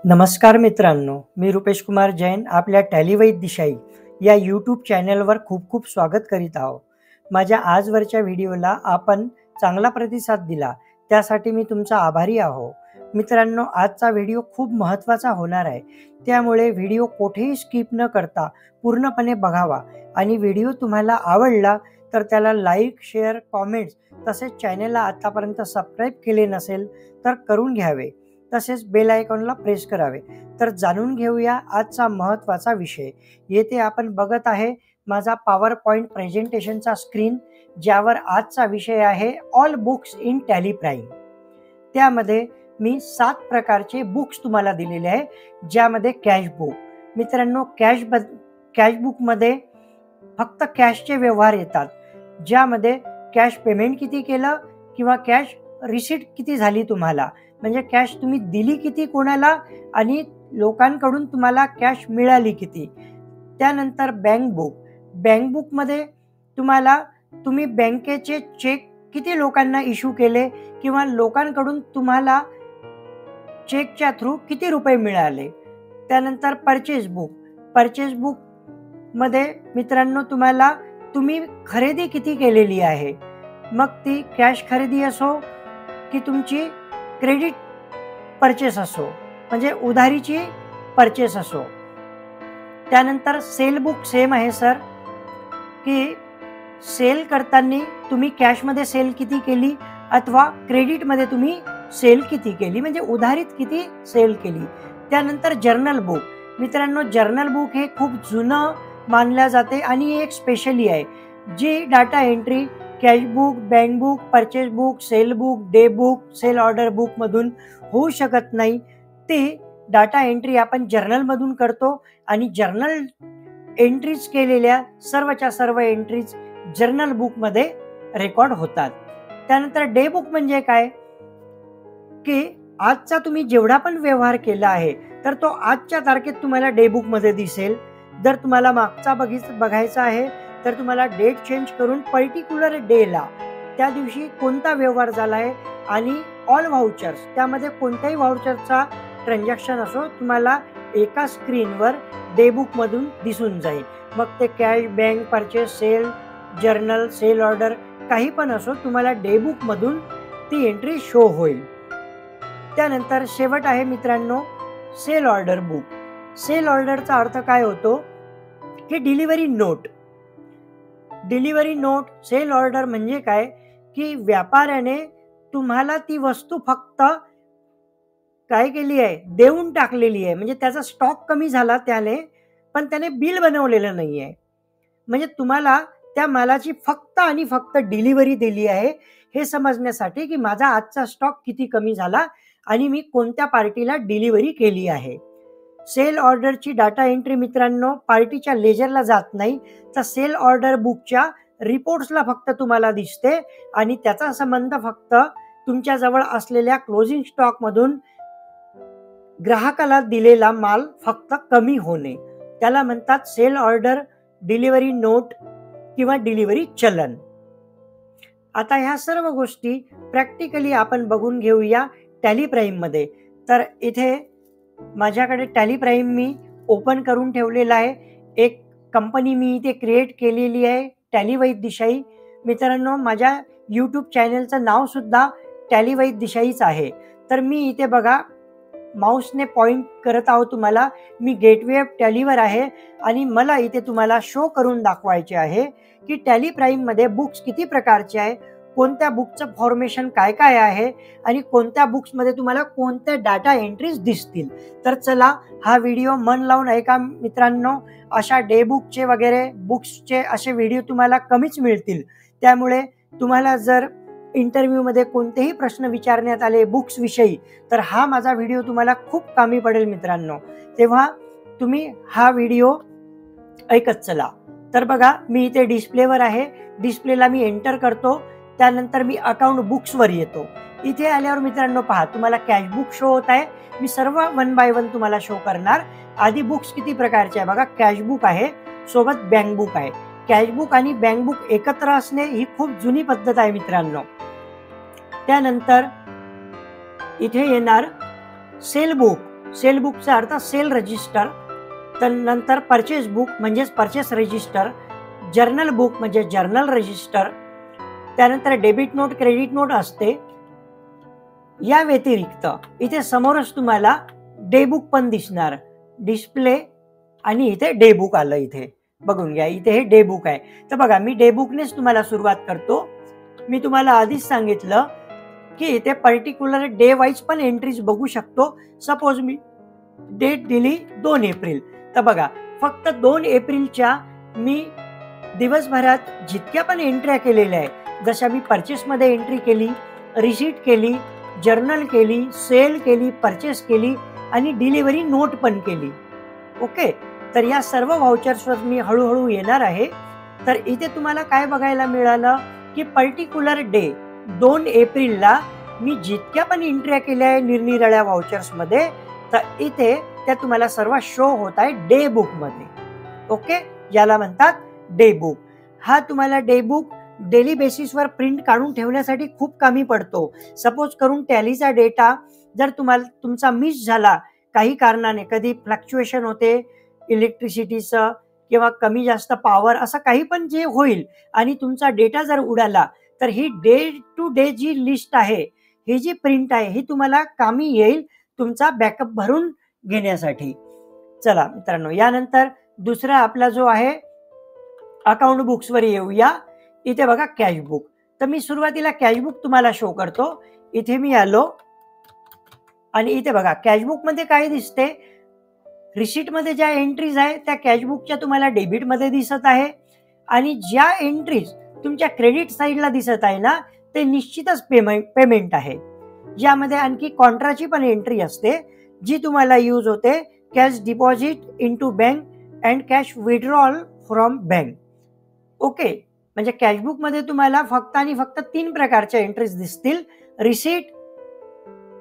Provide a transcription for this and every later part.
नमस्कार मित्रांनो, मी रुपेश कुमार जैन आपल्या टॅलीवैद दिशाई या यूट्यूब चॅनलवर खूप खूप स्वागत करीत आहो. माझ्या आजवरच्या व्हिडिओला आपण चांगला प्रतिसाद दिला त्यासाठी मी तुमचा आभारी आहो. मित्रांनो, आजचा व्हिडिओ खूप महत्त्वाचा होणार आहे, त्यामुळे व्हिडिओ कोठेही स्किप न करता पूर्णपणे बघावा आणि व्हिडिओ तुम्हाला आवडला तर त्याला लाईक, शेअर, कॉमेंट्स तसेच चॅनलला आतापर्यंत सबस्क्राईब केले नसेल तर करून घ्यावे. तसेच बेल आयकॉनला प्रेस करावे. तर जाणून घेऊया आजचा महत्त्वाचा विषय. येथे आपण बघत आहे माझा पॉवर पॉइंट प्रेझेंटेशनचा स्क्रीन, ज्यावर आजचा विषय आहे all books in tally prime. त्यामध्ये मी 7 प्रकारचे बुक्स तुम्हाला दिलेले आहे, ज्यामध्ये कॅश बुक. मित्रांनो, कॅश बुकमध्ये फक्त कॅशचे व्यवहार येतात, ज्यामध्ये कॅश पेमेंट किती केलं किंवा कॅश रिसीट किती झाली तुम्हाला, म्हणजे कॅश तुम्ही दिली किती कोणाला आणि लोकांकडून तुम्हाला कॅश मिळाली किती. त्यानंतर बँक बुकमध्ये तुम्ही बँकेचे चेक किती लोकांना इश्यू केले किंवा लोकांकडून तुम्हाला चेकच्या थ्रू किती रुपये मिळाले. त्यानंतर परचेस बुक मध्ये मित्रांनो तुम्ही खरेदी किती केलेली आहे, मग ती कॅश खरेदी असो की तुमची क्रेडिट परचेस असो, म्हणजे उधारीची परचेस असो. त्यानंतर सेल बुक सेम आहे सर, की सेल करताना तुम्ही कॅशमध्ये सेल किती केली अथवा क्रेडिटमध्ये तुम्ही सेल किती केली, म्हणजे उधारीत किती सेल केली. त्यानंतर जर्नल बुक. मित्रांनो, जर्नल बुक हे खूप जुनं मानल्या जाते आणि एक स्पेशली आहे, जी data entry cash book, bank book, purchase book, sale book, day book, sale order book मधून होऊ शकत नाही. ते डाटा एंट्री आपण जर्नलमधून करतो आणि जर्नल एंट्रीज केलेल्या सर्वच्या सर्व एंट्रीज जर्नल बुकमध्ये रेकॉर्ड होतात. त्यानंतर डे बुक म्हणजे काय, की आजचा तुम्ही जेवढा पण व्यवहार केला आहे तर तो आजच्या तारखेत तुम्हाला डे बुकमध्ये दिसेल. जर तुम्हाला मागचा बघायचा आहे तर तुम्हाला डेट चेंज करून पर्टिक्युलर डेला त्या दिवशी कोणता व्यवहार झाला आहे आणि ऑल व्हाउचर्स, त्यामध्ये कोणत्याही व्हाउचरचा ट्रान्झॅक्शन असो तुम्हाला एका स्क्रीनवर डे बुकमधून दिसून जाईल. मग ते cash, bank, purchase, sale, journal, sale order काही पण असो, तुम्हाला डे बुकमधून ती एंट्री शो होईल. त्यानंतर शेवट आहे मित्रांनो सेल ऑर्डर बुक. सेल ऑर्डरचा अर्थ काय होतो, की डिलिव्हरी नोट. सेल ऑर्डर म्हणजे काय, की व्यापाऱ्याने तुम्हाला ती वस्तू फक्त काय केली आहे, देऊन टाकलेली आहे, म्हणजे त्याचा स्टॉक कमी झाला पण त्याने बिल बनवलेलं नाही आहे, म्हणजे तुम्हाला त्या मालाची फक्त आणि फक्त डिलिव्हरी दिली आहे, हे समजण्यासाठी की माझा आजचा स्टॉक किती कमी झाला आणि मी कोणत्या पार्टीला डिलिव्हरी केली आहे. सेल ऑर्डरची डाटा एंट्री मित्रांनो पार्टीच्या लेजरला जात नाही, तर सेल ऑर्डर बुकच्या रिपोर्ट्सला फक्त तुम्हाला दिसते आणि त्याचा संबंध फक्त तुमच्या जवळ असलेल्या क्लोजिंग स्टॉक मधून ग्राहकाला दिलेला माल फक्त कमी होणे, त्याला म्हणतात सेल ऑर्डर, डिलिव्हरी नोट किंवा डिलिव्हरी चलन. आता ह्या सर्व गोष्टी प्रॅक्टिकली आपण बघून घेऊया टॅली प्राईम मध्ये. तर इथे माझ्याकडे टॅली प्राईम मी ओपन करून ठेवलेला आहे. एक कंपनी मी इथे क्रिएट केलेली आहे, टॅलीवैद दिशाई. मित्रांनो, माझ्या यूट्यूब चॅनलचं नाव सुद्धा टॅलीवैद दिशाईच आहे. तर मी इथे बघा माऊसने पॉइंट करत आहोत तुम्हाला, मी गेटवे ऑफ टॅलीवर आहे आणि मला इथे तुम्हाला शो करून दाखवायचे आहे की टॅली प्राईम मध्ये बुक्स किती प्रकारचे आहे, कोणत्या बुकचं फॉर्मेशन काय काय आहे आणि कोणत्या बुक्समध्ये तुम्हाला कोणत्या डाटा एंट्रीज दिसतील. तर चला हा व्हिडिओ मन लावून ऐका मित्रांनो. अशा डे बुकचे वगैरे बुक्सचे असे व्हिडिओ तुम्हाला कमीच मिळतील, त्यामुळे तुम्हाला जर इंटरव्ह्यूमध्ये कोणतेही प्रश्न विचारण्यात आले बुक्स विषयी तर हा माझा व्हिडिओ तुम्हाला खूप कामी पडेल मित्रांनो. तेव्हा तुम्ही हा व्हिडिओ ऐकत चला. तर बघा मी इथे डिस्प्लेवर आहे, डिस्प्लेला मी एंटर करतो, त्यानंतर मी अकाउंट बुक्सवर येतो. इथे आल्यावर मित्रांनो पहा तुम्हाला कॅश बुक शो होत आहे. मी सर्व 1 बाय 1 तुम्हाला शो करणार. आधी बुक्स किती प्रकारचे आहे बघा, कॅश बुक आहे, सोबत बँक बुक आहे. कॅश बुक आणि बँक बुक एकत्र असणे ही खूप जुनी पद्धत आहे मित्रांनो. त्यानंतर इथे येणार सेल बुक. सेल बुकचा अर्थ सेल रजिस्टर, तर नंतर परचेस बुक म्हणजेच परचेस रजिस्टर, जर्नल बुक म्हणजे जर्नल रजिस्टर, त्यानंतर डेबिट नोट क्रेडिट नोट असते. या व्यतिरिक्त इथे समोरच तुम्हाला डे बुक पण दिसणार, डिस्प्ले आणि इथे डे बुक आलं. इथे बघून घ्या, इथे हे डे बुक आहे. तर बघा मी डे बुकनेच तुम्हाला सुरुवात करतो. मी तुम्हाला आधीच सांगितलं की इथे पर्टिक्युलर डे वाईज पण एंट्रीज बघू शकतो. सपोज मी डेट दिली 2 एप्रिल, तर बघा फक्त 2 एप्रिलच्या मी दिवसभरात जितक्या पण एंट्र्या केलेल्या आहेत, जशा मी परचेसमध्ये एंट्री केली, रिसीट केली, जर्नल केली, सेल केली, परचेस केली आणि डिलिव्हरी नोट पण केली. ओके, तर या सर्व व्हाउचर्सवर मी हळूहळू येणार आहे. तर इथे तुम्हाला काय बघायला मिळालं की पर्टिक्युलर डे 2 एप्रिलला मी जितक्या पण एंट्र्या केल्या आहे निरनिराळ्या व्हाउचर्समध्ये, तर इथे त्या तुम्हाला सर्व शो होत आहे डे बुक मध्ये. ओके, याला म्हणतात डे बुक. हा तुम्हाला डे बुक डेली बेसिसवर प्रिंट काढून ठेवण्यासाठी खूप कामी पडतो. सपोज करून टॅलीचा डेटा जर तुम्हाला तुमचा मिस झाला काही कारणाने, कधी फ्लक्च्युएशन होते इलेक्ट्रिसिटीचं किंवा कमी जास्त पॉवर, असं काही पण जे होईल आणि तुमचा डेटा जर उडाला, तर ही डे टू डे जी लिस्ट आहे, ही जी प्रिंट आहे, ही तुम्हाला कामी येईल तुमचा बॅकअप भरून घेण्यासाठी. चला मित्रांनो, यानंतर दुसरा आपला जो आहे अकाउंट बुक्सवर येऊया. इथे बघा कॅश बुक. तर मी सुरुवातीला कॅश बुक तुम्हाला शो करतो. इथे मी आलो आणि इथे बघा कॅश बुक मध्ये काय दिसते, रिसीट मध्ये ज्या एंट्रीज आहे त्या कॅश बुकच्या तुम्हाला डेबिट मध्ये दिसत आहे आणि ज्या एंट्रीज तुमच्या क्रेडिट साईडला दिसत आहे ना, ते निश्चितच पेमेंट आहे. ज्यामध्ये आणखी कॉन्ट्राची पण एंट्री असते जी तुम्हाला यूज होते cash deposit into bank and cash withdrawal from bank. Okay, म्हणजे कॅशबुक मध्ये तुम्हाला फक्त आणि फक्त 3 प्रकारच्या एंट्रीज दिसतील, रिसीट,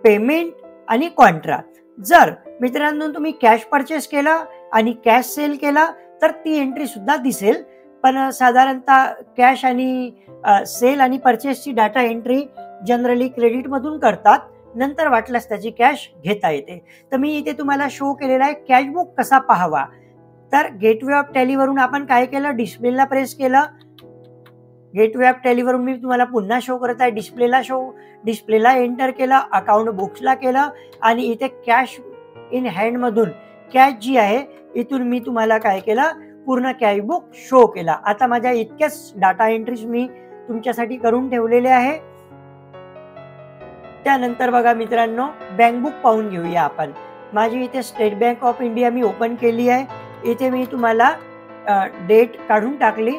पेमेंट आणि कॉन्ट्रा. जर मित्रांनो तुम्ही कॅश परचेस केला आणि कॅश सेल केला तर ती एंट्री सुद्धा दिसेल, पण साधारणतः कॅश आणि सेल आणि परचेसची डाटा एंट्री जनरली क्रेडिट मधून करतात, नंतर वाटल्यास त्याची कॅश घेता येते. तर मी इथे तुम्हाला शो केलेला आहे कॅशबुक कसा पाहावा. तर गेटवे ऑफ टॅलीवरून आपण काय केलं, डिस्प्लेला प्रेस केलं. गेटवे ऑफ टॅलीवरून मी तुम्हाला पुन्हा शो करत आहे, डिस्प्लेला एंटर केलं, अकाउंट बुक्सला केलं आणि इथे कॅश इन हँड मधून कॅश जी आहे इथून मी तुम्हाला काय केलं, पूर्ण कॅश बुक शो केला. आता माझ्या इतक्याच डाटा एंट्रीज मी तुमच्यासाठी करून ठेवलेले आहे. त्यानंतर बघा मित्रांनो, बँक बुक पाहून घेऊया आपण. माझी इथे state bank of India me open केली आहे. इथे मी तुम्हाला डेट काढून टाकली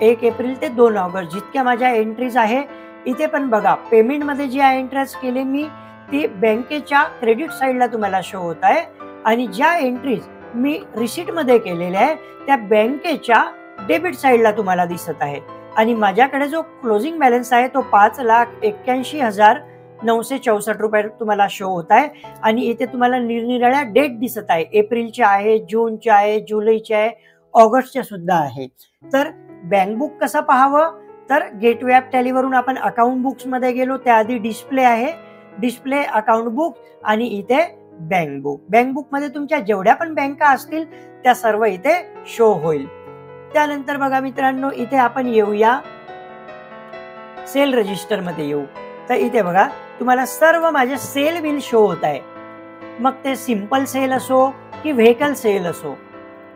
1 एप्रिल ते 2 ऑगस्ट, जितक्या माझ्या एंट्रीज आहे. इथे पण बघा पेमेंट मध्ये जी एंट्रीज केली मी ती बँकेच्या क्रेडिट साईडला तुम्हाला शो होत आहे आणि ज्या एंट्रीज मी रिसीट मध्ये केलेल्या आहे त्या बँकेच्या डेबिट साईडला तुम्हाला दिसत आहे. आणि माझ्याकडे जो क्लोजिंग बॅलन्स आहे तो 5,81,964 रुपये तुम्हाला शो होत आहे. आणि इथे तुम्हाला निरनिराळ्या डेट दिसत आहे, एप्रिलच्या आहे, जूनच्या आहे, जुलैच्या आहे, ऑगस्टच्या सुद्धा आहे. तर बँक बुक कसं पाहावं, तर गेटवे ऑफ टॅलीवरून आपण अकाउंट बुक्स मध्ये गेलो, त्याआधी डिस्प्ले आहे, डिस्प्ले अकाउंट बुक आणि इथे बँक बुक. बँक बुक मध्ये तुमच्या जेवढ्या पण बँका असतील त्या सर्व इथे शो होईल. त्यानंतर बघा मित्रांनो, इथे आपण येऊया सेल रजिस्टर मध्ये येऊ. तर इथे बघा तुम्हाला सर्व माझे सेल बिल शो होत आहे, मग ते सिंपल सेल असो की व्हेकल सेल असो.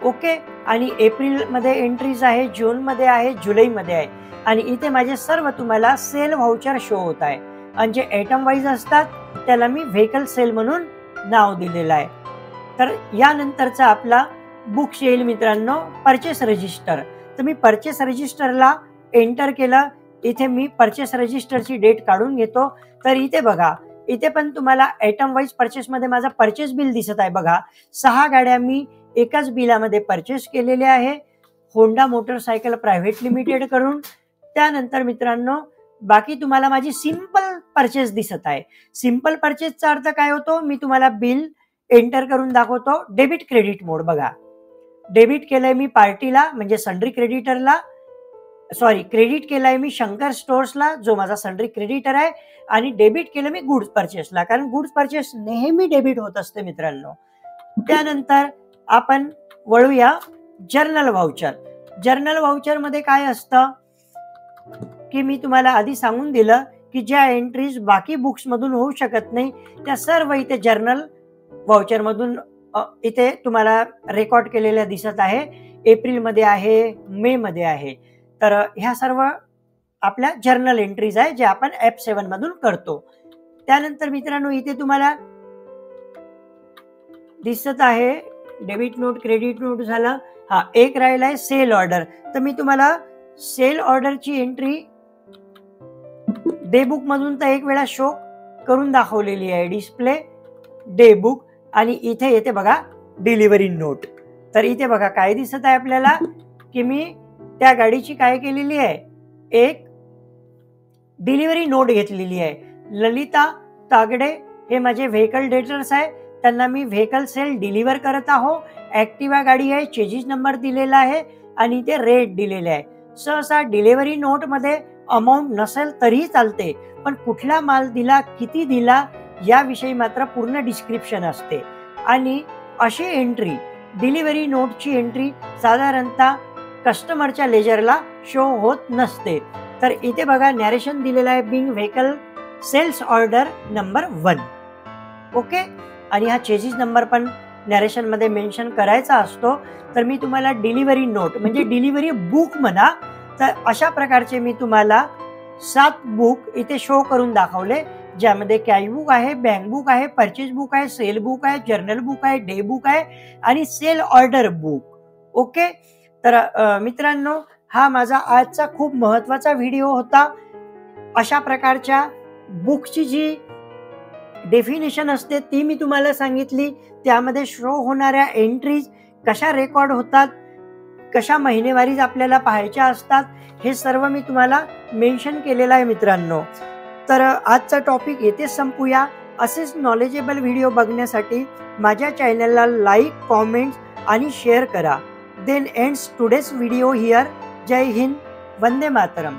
ओके, आणि एप्रिल मध्ये एंट्रीज आहे, जून मध्ये आहे, जुलै मध्ये आहे आणि इथे माझे सर्व तुम्हाला सेल व्हाउचर शो होत आहे. आणि जे आयटम वाईज असतात त्याला मी व्हेकल सेल म्हणून नाव दिलेलं आहे. तर यानंतरचा आपला बुक्स येईल मित्रांनो परचेस रजिस्टर. तर मी परचेस रजिस्टरला एंटर केलं. इथे मी परचेस रजिस्टरची डेट काढून घेतो. तर इथे बघा, इथे पण तुम्हाला आयटम वाईज परचेस मध्ये माझा परचेस बिल दिसत आहे. बघा 6 गाड्या मी एकाच बिलामध्ये परचेस केलेल्या आहे, होंडा मोटरसायकल प्रायव्हेट लिमिटेड करून. त्यानंतर मित्रांनो बाकी तुम्हाला माझी सिंपल परचेस दिसत आहे. सिंपल परचेसचा अर्थ काय होतो मी तुम्हाला बिल एंटर करून दाखवतो. डेबिट क्रेडिट मोड बघा, डेबिट केलंय मी पार्टीला म्हणजे सन्ड्री क्रेडिटरला सॉरी क्रेडिट केलाय मी शंकर स्टोर्सला, जो माझा सनड्री क्रेडिटर आहे, आणि डेबिट केलं मी गुड्स परचेसला, कारण गुड्स परचेस नेहमी डेबिट होत असते मित्रांनो. त्यानंतर आपण वळूया जर्नल व्हाउचर. जर्नल व्हाउचर मध्ये काय असतं की मी तुम्हाला आधी सांगून दिलं की ज्या एंट्रीज बाकी बुक्स मधून होऊ शकत नाही त्या सर्व इथे जर्नल व्हाउचर मधून इथे तुम्हाला रेकॉर्ड केलेल्या दिसत आहे. एप्रिल मध्ये आहे, मे मध्ये आहे. तर ह्या सर्व आपल्या जर्नल एंट्रीज आहे जे आपण F7 मधून करतो. त्यानंतर मित्रांनो इथे तुम्हाला दिसत आहे डेबिट नोट, क्रेडिट नोट झाला. हा एक राहिला आहे सेल ऑर्डर. तर मी तुम्हाला सेल ऑर्डरची एंट्री डे बुक मधून तर एक वेळा शो करून दाखवलेली आहे, डिस्प्ले डे बुक, आणि इथे येते बघा डिलिव्हरी नोट. तर इथे बघा काय दिसत आहे आपल्याला की मी त्या गाडीची काय केलेली आहे, एक डिलिव्हरी नोट घेतलेली आहे. ललिता तागडे हे माझे व्हेकल डेटर्स आहे, त्यांना मी व्हेकल सेल डिलिव्हर करत आहो. ऍक्टिवा गाडी आहे, चेजिस नंबर दिलेला आहे आणि ते रेट दिलेले आहे. सहसा डिलिव्हरी नोट मध्ये अमाऊंट नसेल तरीही चालते, पण कुठला माल दिला, किती दिला याविषयी मात्र पूर्ण डिस्क्रिप्शन असते. आणि अशी एंट्री डिलिव्हरी नोटची एंट्री साधारणतः कस्टमरच्या लेजरला शो होत नसते. तर इथे बघा नॅरेशन दिलेलं आहे, being vehicle sales order number 1. Okay, आणि हा चेजिस नंबर पण नॅरेशन मध्ये मेन्शन करायचा असतो. तर मी तुम्हाला डिलिव्हरी नोट म्हणजे डिलिव्हरी बुक म्हणा, तर अशा प्रकारचे मी तुम्हाला 7 बुक इथे शो करून दाखवले, ज्यामध्ये कॅश बुक आहे, बँक बुक आहे, परचेस बुक आहे, सेल बुक आहे, जर्नल बुक आहे, डे बुक आहे आणि सेल ऑर्डर बुक. ओके, तर मित्रांनो हा माझा आजचा खूप महत्वाचा व्हिडिओ होता. अशा प्रकारच्या बुकची जी डेफिनेशन असते ती मी तुम्हाला सांगितली. त्यामध्ये शो होणाऱ्या एंट्रीज कशा रेकॉर्ड होतात, कशा महिनेवारीज आपल्याला पाहायच्या असतात, हे सर्व मी तुम्हाला मेन्शन केलेलं आहे मित्रांनो. तर आजचा टॉपिक येथे संपूया. असेच नॉलेजेबल व्हिडिओ बघण्यासाठी माझ्या चॅनलला लाईक, कॉमेंट्स आणि शेअर करा. Then ends today's video here. Jai Hind, Vande Mataram.